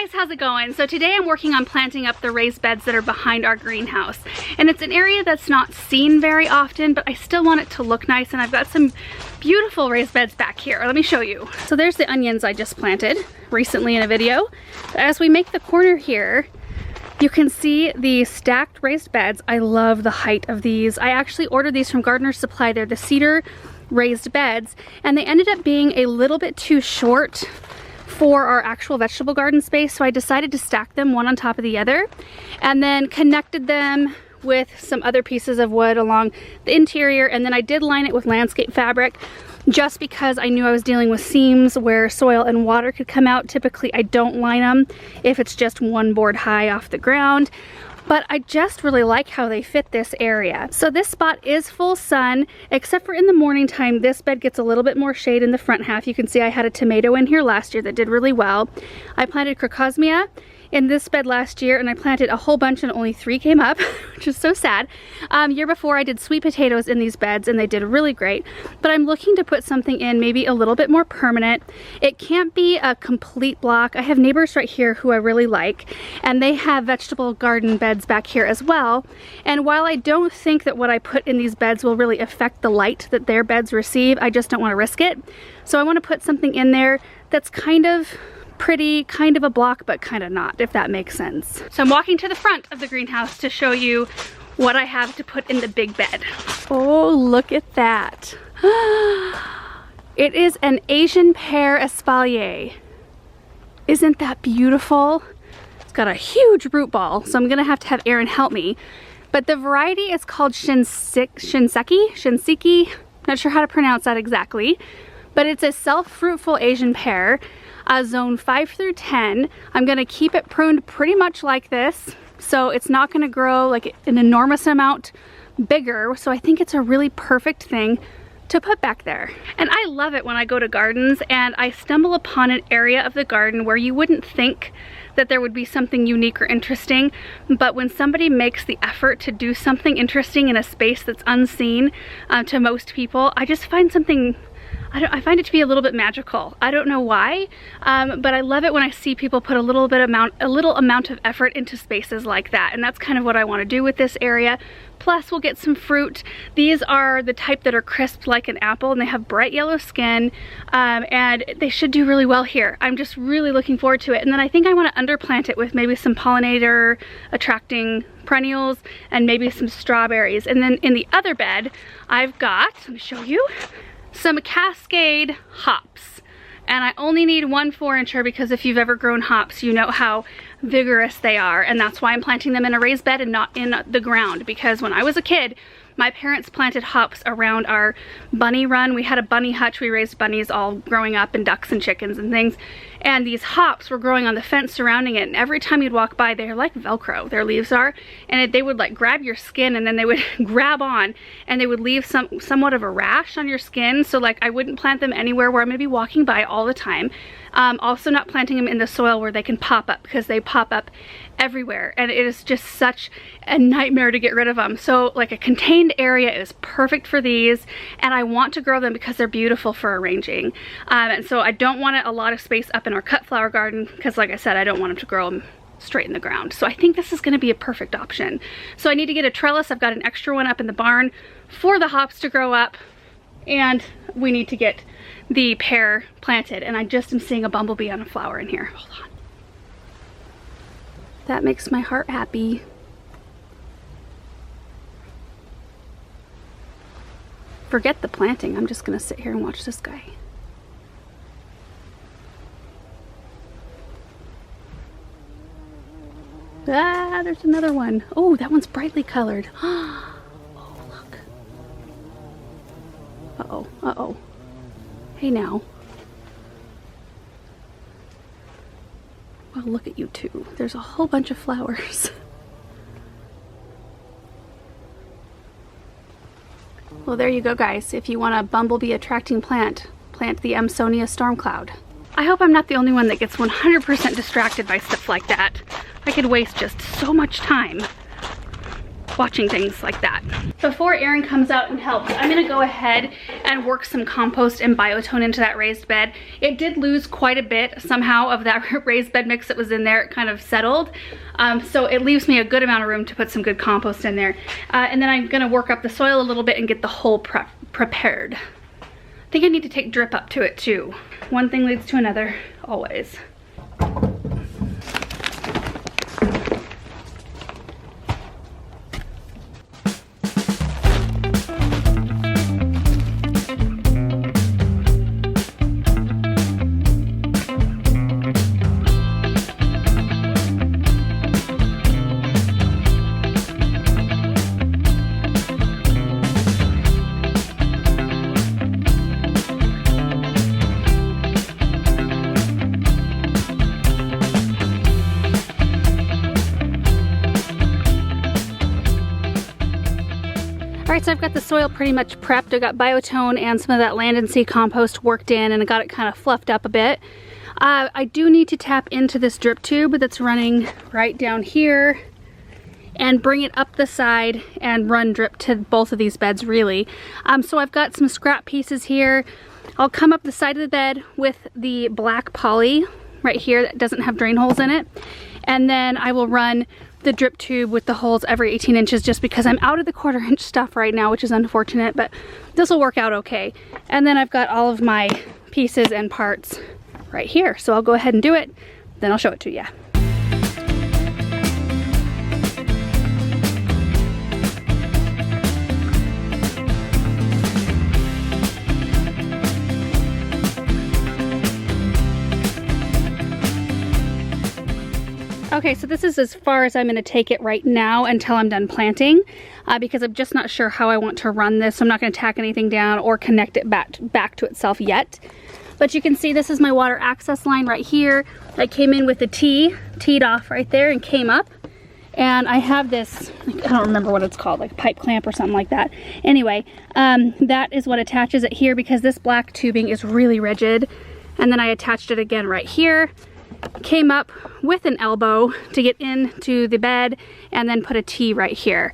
guys, how's it going? So today I'm working on planting up the raised beds that are behind our greenhouse. And it's an area that's not seen very often, but I still want it to look nice, and I've got some beautiful raised beds back here. Let me show you. So there's the onions I just planted recently in a video. But as we make the corner here, you can see the stacked raised beds. I love the height of these. I actually ordered these from Gardener's Supply. They're the cedar raised beds, and they ended up being a little bit too short for our actual vegetable garden space, so I decided to stack them one on top of the other and then connected them with some other pieces of wood along the interior, and then I did line it with landscape fabric just because I knew I was dealing with seams where soil and water could come out. Typically I don't line them if it's just one board high off the ground, but I just really like how they fit this area. So this spot is full sun, except for in the morning time. This bed gets a little bit more shade in the front half. You can see I had a tomato in here last year that did really well. I planted crocosmia in this bed last year, and I planted a whole bunch and only 3 came up, which is so sad. Year before I did sweet potatoes in these beds and they did really great, but I'm looking to put something in maybe a little bit more permanent. It can't be a complete block. I have neighbors right here who I really like, and they have vegetable garden beds back here as well. And while I don't think that what I put in these beds will really affect the light that their beds receive, I just don't want to risk it. So I want to put something in there that's kind of pretty, kind of a block, but kind of not, if that makes sense. So I'm walking to the front of the greenhouse to show you what I have to put in the big bed. Oh, look at that. It is an Asian pear espalier. Isn't that beautiful? It's got a huge root ball, so I'm gonna have to have Aaron help me. But the variety is called Shinseki. Not sure how to pronounce that exactly, but it's a self-fruitful Asian pear. Zone 5 through 10. I'm gonna keep it pruned pretty much like this, so it's not gonna grow like an enormous amount bigger. So I think it's a really perfect thing to put back there. And I love it when I go to gardens and I stumble upon an area of the garden where you wouldn't think that there would be something unique or interesting, but when somebody makes the effort to do something interesting in a space that's unseen to most people, I just find something, I find it to be a little bit magical. I don't know why, but I love it when I see people put a little amount of effort into spaces like that, and that's kind of what I want to do with this area. Plus we'll get some fruit. These are the type that are crisp like an apple, and they have bright yellow skin, and they should do really well here. I'm just really looking forward to it. And then I think I want to underplant it with maybe some pollinator attracting perennials and maybe some strawberries. And then in the other bed I've got, let me show you, some Cascade hops, and I only need 1 4-incher because if you've ever grown hops, you know how vigorous they are, and that's why I'm planting them in a raised bed and not in the ground, because when I was a kid, my parents planted hops around our bunny run. We had a bunny hutch. We raised bunnies all growing up, and ducks and chickens and things. And these hops were growing on the fence surrounding it. And every time you'd walk by, they're like Velcro, their leaves are. And they would like grab your skin, and then they would grab on, and they would leave somewhat of a rash on your skin. So like I wouldn't plant them anywhere where I'm gonna be walking by all the time. Also not planting them in the soil where they can pop up, because they pop up everywhere, and it is just such a nightmare to get rid of them. So like a contained area is perfect for these, and I want to grow them because they're beautiful for arranging. And so I don't want a lot of space up in our cut flower garden, because like I said, I don't want them to grow them straight in the ground. So I think this is going to be a perfect option. So I need to get a trellis. I've got an extra one up in the barn for the hops to grow up, and we need to get the pear planted. And I just am seeing a bumblebee on a flower in here. Hold on. That makes my heart happy. Forget the planting. I'm just gonna sit here and watch this guy. Ah, there's another one. Oh, that one's brightly colored. Oh, look. Uh-oh, uh-oh. Hey now. Well, look at you two. There's a whole bunch of flowers. Well, there you go, guys. If you want a bumblebee attracting plant, plant the Amsonia stormcloud. I hope I'm not the only one that gets 100% distracted by stuff like that. I could waste just so much time. watching things like that. Before Aaron comes out and helps, I'm gonna go ahead and work some compost and biotone into that raised bed. It did lose quite a bit somehow of that raised bed mix that was in there. It kind of settled. So it leaves me a good amount of room to put some good compost in there. And then I'm gonna work up the soil a little bit and get the hole prepared. I think I need to take drip up to it too. One thing leads to another, always. Alright, so I've got the soil pretty much prepped. I've got biotone and some of that land and sea compost worked in, and I got it kind of fluffed up a bit. I do need to tap into this drip tube that's running right down here and bring it up the side and run drip to both of these beds really. So I've got some scrap pieces here. I'll come up the side of the bed with the black poly right here that doesn't have drain holes in it, and then I will run the drip tube with the holes every 18 inches just because I'm out of the 1/4 inch stuff right now, which is unfortunate, but this will work out okay. And then I've got all of my pieces and parts right here, so I'll go ahead and do it, then I'll show it to you. Okay, so this is as far as I'm going to take it right now until I'm done planting, because I'm just not sure how I want to run this. So I'm not going to tack anything down or connect it back to itself yet. But you can see this is my water access line right here. I came in with a teed off right there and came up. And I have this, I don't remember what it's called, like a pipe clamp or something like that. Anyway, that is what attaches it here because this black tubing is really rigid. And then I attached it again right here. Came up with an elbow to get into the bed and then put a T right here.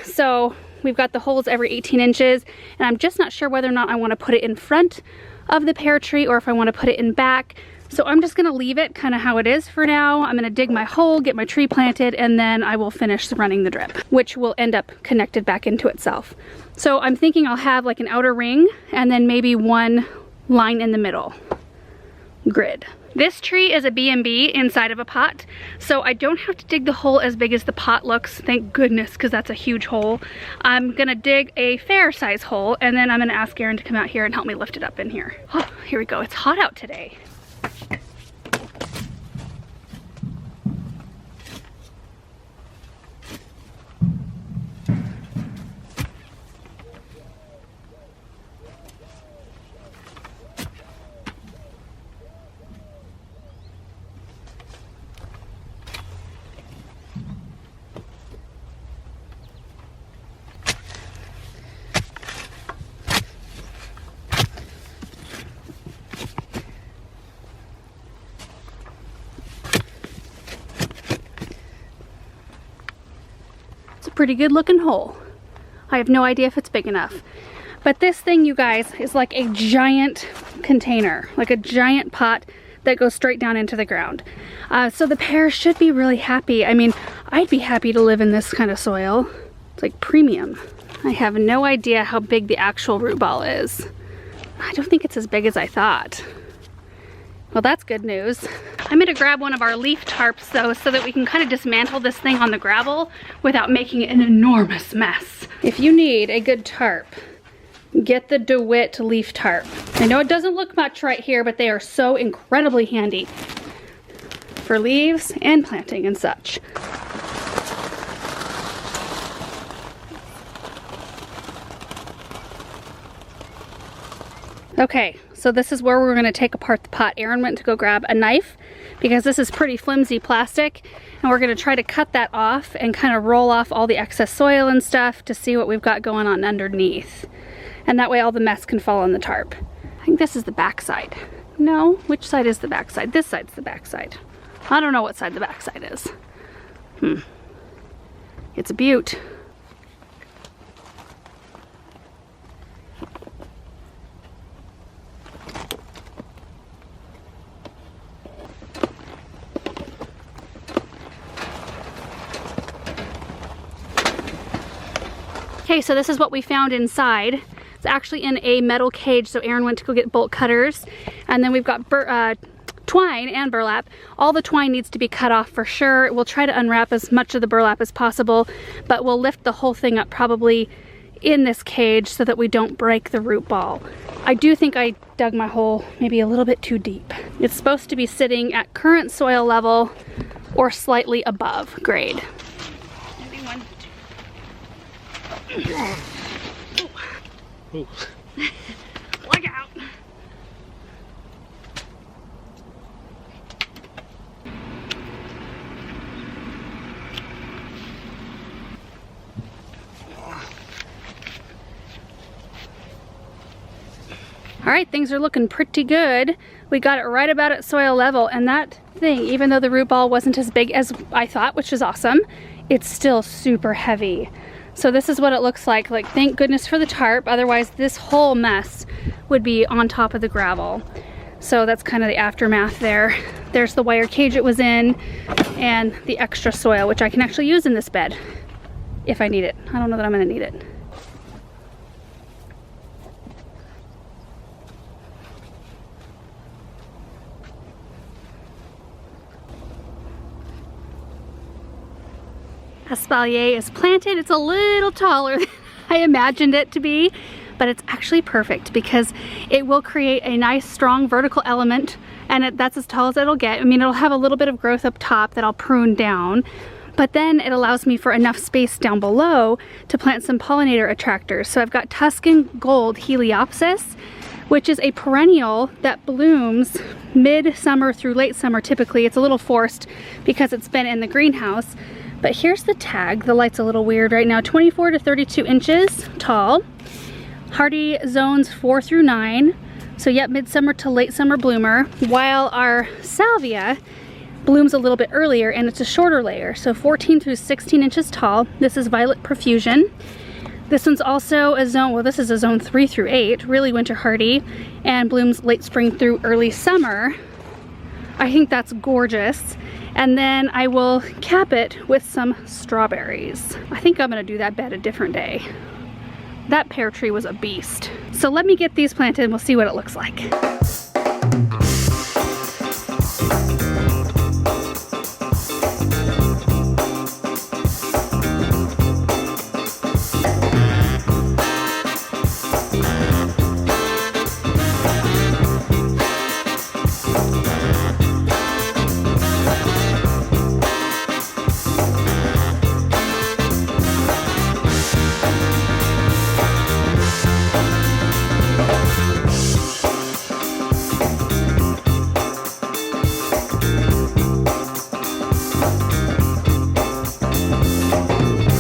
So we've got the holes every 18 inches and I'm just not sure whether or not I want to put it in front of the pear tree or if I want to put it in back. So I'm just going to leave it kind of how it is for now. I'm going to dig my hole, get my tree planted, and then I will finish running the drip, which will end up connected back into itself. So I'm thinking I'll have like an outer ring and then maybe one line in the middle grid. This tree is a B&B inside of a pot, so I don't have to dig the hole as big as the pot looks, thank goodness, because that's a huge hole. I'm gonna dig a fair size hole, and then I'm gonna ask Aaron to come out here and help me lift it up in here. Oh, here we go, it's hot out today. Pretty good looking hole. I have no idea if it's big enough. But this thing, you guys, is like a giant container, like a giant pot that goes straight down into the ground. So the pear should be really happy. I mean, I'd be happy to live in this kind of soil. It's like premium. I have no idea how big the actual root ball is. I don't think it's as big as I thought. Well, that's good news. I'm gonna grab one of our leaf tarps though so that we can kind of dismantle this thing on the gravel without making it an enormous mess. If you need a good tarp, get the DeWitt leaf tarp. I know it doesn't look much right here, but they are so incredibly handy for leaves and planting and such. Okay, so this is where we're going to take apart the pot. Aaron went to go grab a knife because this is pretty flimsy plastic, and we're going to try to cut that off and kind of roll off all the excess soil and stuff to see what we've got going on underneath. And that way all the mess can fall on the tarp. I think this is the back side. No, which side is the back side? This side's the back side. I don't know what side the back side is. It's a beaut. Okay, so this is what we found inside. It's actually in a metal cage, so Aaron went to go get bolt cutters. And then we've got twine and burlap. All the twine needs to be cut off for sure. We'll try to unwrap as much of the burlap as possible, but we'll lift the whole thing up probably in this cage so that we don't break the root ball. I do think I dug my hole maybe a little bit too deep. It's supposed to be sitting at current soil level or slightly above grade. Ooh. Look out! All right, things are looking pretty good. We got it right about at soil level, and that thing, even though the root ball wasn't as big as I thought, which is awesome, it's still super heavy. So this is what it looks like. Like, thank goodness for the tarp, otherwise this whole mess would be on top of the gravel. So that's kind of the aftermath there. There's the wire cage it was in and the extra soil, which I can actually use in this bed if I need it. I don't know that I'm gonna need it. Espalier is planted. It's a little taller than I imagined it to be, but it's actually perfect because it will create a nice strong vertical element, and that's as tall as it'll get. I mean, it'll have a little bit of growth up top that I'll prune down, but then it allows me for enough space down below to plant some pollinator attractors. So I've got Tuscan Gold Heliopsis, which is a perennial that blooms mid-summer through late summer typically. It's a little forced because it's been in the greenhouse. But here's the tag. The light's a little weird right now. 24 to 32 inches tall. Hardy zones 4 through 9. So yep, midsummer to late summer bloomer. While our salvia blooms a little bit earlier and it's a shorter layer. So 14 through 16 inches tall. This is Violet Profusion. This one's also a zone, well, this is a zone 3 through 8, really winter hardy, and blooms late spring through early summer. I think that's gorgeous. And then I will cap it with some strawberries. I think I'm gonna do that bed a different day. That pear tree was a beast. So let me get these planted and we'll see what it looks like.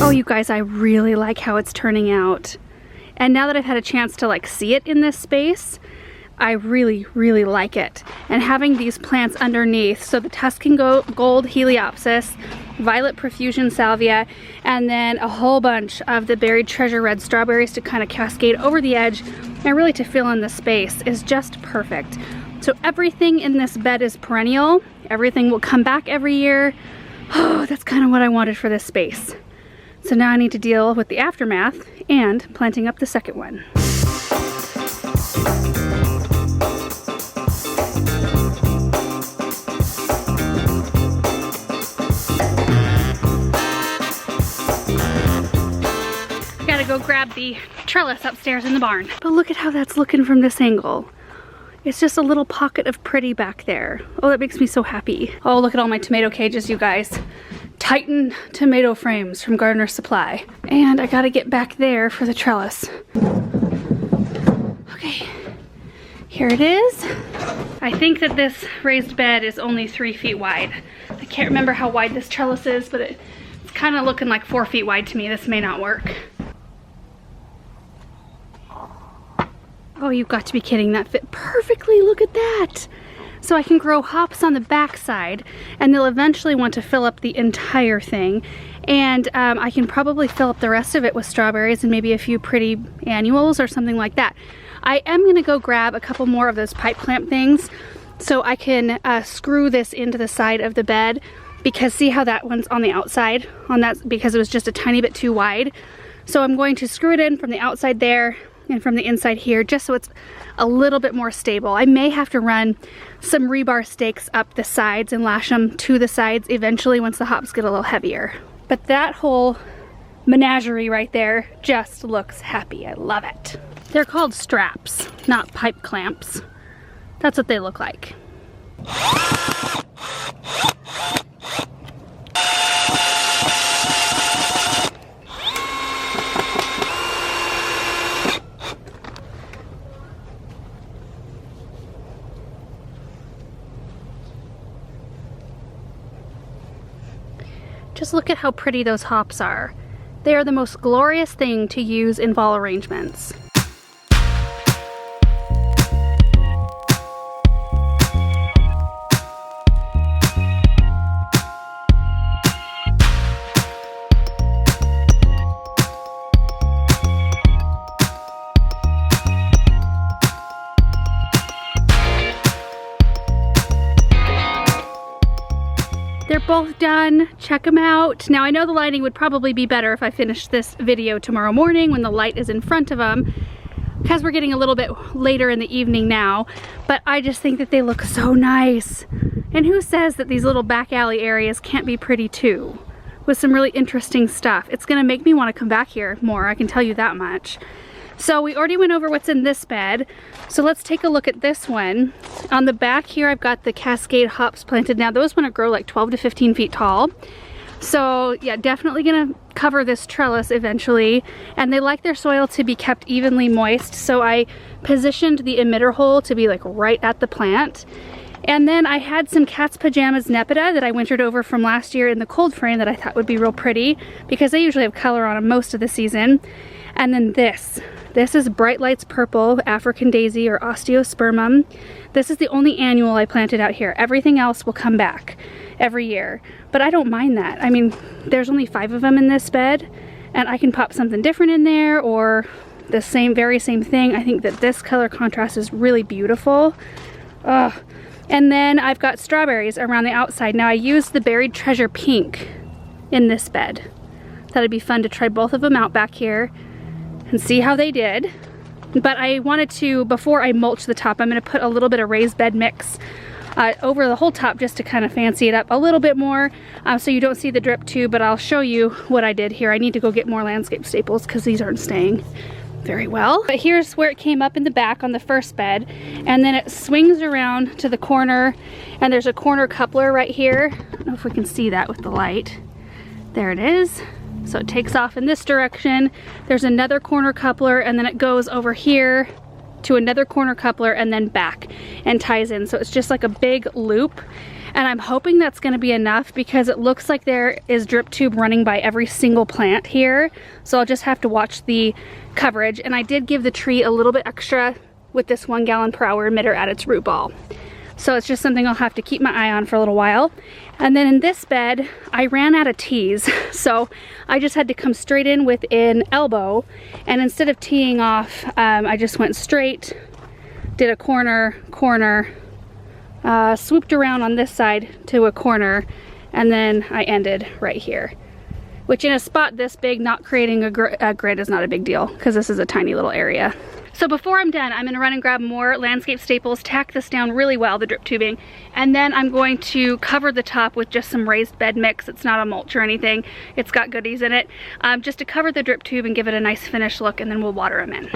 Oh, you guys, I really like how it's turning out. And now that I've had a chance to like see it in this space, I really, really like it. And having these plants underneath, so the Tuscan Gold Heliopsis, Violet Profusion Salvia, and then a whole bunch of the Buried Treasure Red strawberries to kind of cascade over the edge and really to fill in the space is just perfect. So everything in this bed is perennial. Everything will come back every year. Oh, that's kind of what I wanted for this space. So now I need to deal with the aftermath and planting up the second one. I gotta go grab the trellis upstairs in the barn. But look at how that's looking from this angle. It's just a little pocket of pretty back there. Oh, that makes me so happy. Oh, look at all my tomato cages, you guys. Titan tomato frames from Gardener Supply. And I gotta get back there for the trellis. Okay, here it is. I think that this raised bed is only 3 feet wide. I can't remember how wide this trellis is, but it's kind of looking like 4 feet wide to me. This may not work. Oh, you've got to be kidding. That fit perfectly. Look at that. So I can grow hops on the back side, and they'll eventually want to fill up the entire thing. And I can probably fill up the rest of it with strawberries and maybe a few pretty annuals or something like that. I am gonna go grab a couple more of those pipe clamp things so I can screw this into the side of the bed, because see how that one's on the outside on that, because it was just a tiny bit too wide. So I'm going to screw it in from the outside there and from the inside here, just so it's a little bit more stable. I may have to run some rebar stakes up the sides and lash them to the sides eventually once the hops get a little heavier. But that whole menagerie right there just looks happy. I love it. They're called straps, not pipe clamps. That's what they look like. Just look at how pretty those hops are. They are the most glorious thing to use in fall arrangements. They're both done. Check them out. Now I know the lighting would probably be better if I finished this video tomorrow morning when the light is in front of them, because we're getting a little bit later in the evening now, but I just think that they look so nice. And who says that these little back alley areas can't be pretty too, with some really interesting stuff? It's gonna make me want to come back here more, I can tell you that much. So we already went over what's in this bed, so let's take a look at this one. On the back here I've got the Cascade hops planted. Now those want to grow like 12 to 15 feet tall. So yeah, definitely gonna cover this trellis eventually, and they like their soil to be kept evenly moist, so I positioned the emitter hole to be like right at the plant. And then I had some Cat's Pajamas Nepeta that I wintered over from last year in the cold frame that I thought would be real pretty, because they usually have color on them most of the season. And then this is Bright Lights Purple African Daisy, or Osteospermum. This is the only annual I planted out here. Everything else will come back every year, but I don't mind that. I mean, there's only 5 of them in this bed, and I can pop something different in there, or the very same thing. I think that this color contrast is really beautiful. Ugh. And then I've got strawberries around the outside. Now I used the Buried Treasure Pink in this bed. Thought it'd be fun to try both of them out back here and see how they did. But I wanted to, before I mulch the top, I'm gonna put a little bit of raised bed mix over the whole top just to kind of fancy it up a little bit more, so you don't see the drip tube, but I'll show you what I did here. I need to go get more landscape staples because these aren't staying very well. But here's where it came up in the back on the first bed, and then it swings around to the corner, and there's a corner coupler right here. I don't know if we can see that with the light. There it is. So it takes off in this direction. There's another corner coupler, and then it goes over here to another corner coupler and then back and ties in. So it's just like a big loop. And I'm hoping that's gonna be enough, because it looks like there is drip tube running by every single plant here. So I'll just have to watch the coverage. And I did give the tree a little bit extra with this 1 gallon per hour emitter at its root ball. So it's just something I'll have to keep my eye on for a little while. And then in this bed, I ran out of tees. So I just had to come straight in with an elbow. And instead of teeing off, I just went straight, did a corner, swooped around on this side to a corner, and then I ended right here. Which in a spot this big, not creating a grid is not a big deal, because this is a tiny little area. So before I'm done, I'm gonna run and grab more landscape staples, tack this down really well, the drip tubing, and then I'm going to cover the top with just some raised bed mix. It's not a mulch or anything. It's got goodies in it, just to cover the drip tube and give it a nice finished look, and then we'll water them in.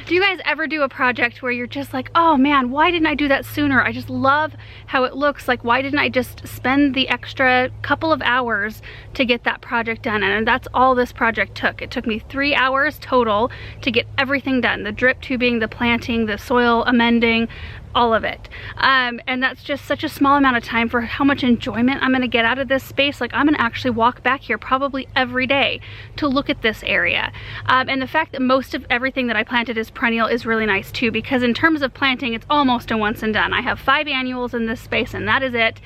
Do you guys ever do a project where you're just like, oh man, why didn't I do that sooner? I just love how it looks. Like, why didn't I just spend the extra couple of hours to get that project done? And that's all this project took. It took me 3 hours total to get everything done. The drip tubing, the planting, the soil amending, all of it. And that's just such a small amount of time for how much enjoyment I'm gonna get out of this space. Like, I'm gonna actually walk back here probably every day to look at this area. And the fact that most of everything that I planted is perennial is really nice too, because in terms of planting, it's almost a once and done. I have 5 annuals in this space and that is it.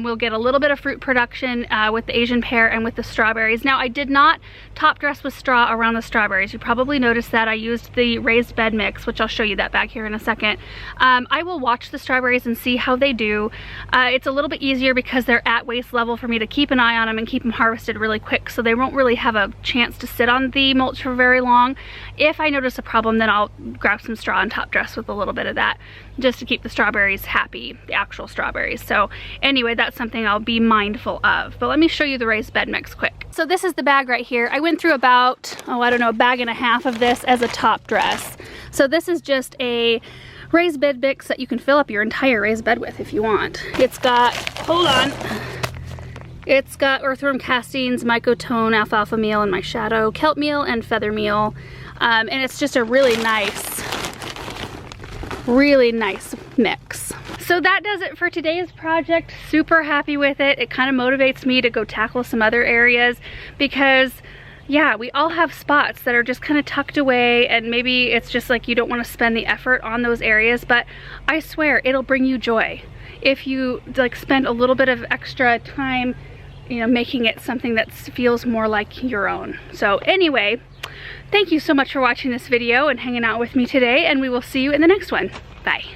We'll get a little bit of fruit production with the Asian pear and with the strawberries. Now, I did not top dress with straw around the strawberries. You probably noticed that I used the raised bed mix, which I'll show you that back here in a second. I will watch the strawberries and see how they do. It's a little bit easier because they're at waist level for me to keep an eye on them and keep them harvested really quick, so they won't really have a chance to sit on the mulch for very long. If I notice a problem, then I'll grab some straw and top dress with a little bit of that just to keep the strawberries happy, the actual strawberries. So anyway, that's something I'll be mindful of. But let me show you the raised bed mix quick. So this is the bag right here. I went through about, oh, I don't know, a bag and a half of this as a top dress. So this is just a raised bed mix that you can fill up your entire raised bed with if you want. It's got, hold on, it's got earthworm castings, mycotone, alfalfa meal in my shadow, kelp meal, and feather meal. And it's just a really nice mix. So that does it for today's project. Super happy with it. It kind of motivates me to go tackle some other areas because, yeah, we all have spots that are just kind of tucked away, and maybe it's just like you don't want to spend the effort on those areas, but I swear it'll bring you joy if you like spend a little bit of extra time, you know, making it something that feels more like your own. So anyway, thank you so much for watching this video and hanging out with me today, and we will see you in the next one. Bye.